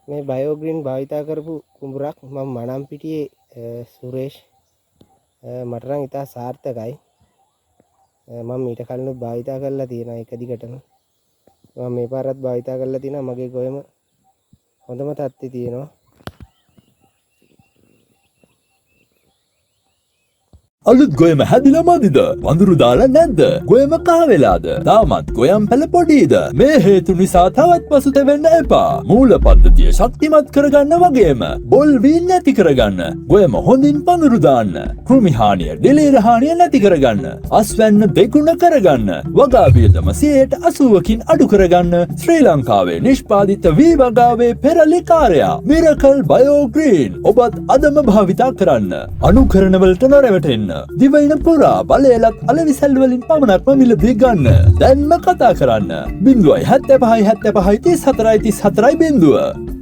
මේ බයෝග්‍රීන් භාවිතා කරපු කුඹුරක් මම මනම්පිටියේ සුරේෂ් මට නම් ඉතා සාර්ථකයි. මම ඊට කලිනුත් භාවිතා කරලා තියෙනවා එක දිගටම. මම මේ පාරත් භාවිතා කරලා තිනවා. මගේ ගොයම හොඳම තත්ත්වයේ තියෙනවා. අලුත් ගොයම හැදිලා මදිද? වඳුරු දාලා නැද්ද? ගොයම කහ වෙලාද? තාමත් ගොයම් පැල පොඩිද? මේ හේතු නිසා තවත් පසුතැවෙන්න එපා. මූල පද්ධතිය ශක්තිමත් කරගන්න වගේම බොල් වී නැති කරගන්න. ගොයම හොඳින් පඳුරු දාන්න. කෘමි හානිය, දෙලීර හානිය නැති කරගන්න. අස්වැන්න දෙගුණ කරගන්න. වගා වියදම 80%කින් අඩු කරගන්න. ශ්‍රී ලංකාවේ නිෂ්පාදිත වී වගාවේ පෙරලිකාරයා මිරකල් බයෝග්‍රීන්. ඔබත් අදම භාවිතා කරන්න. අනුකරණ වලට නොරැවටෙන්න. දිවයින පුරා බලයලත් අලවිසැල් වලින් පමණක්ම මිලදී ගන්න. දැන්ම කතා කරන්න 075 75 34 34 0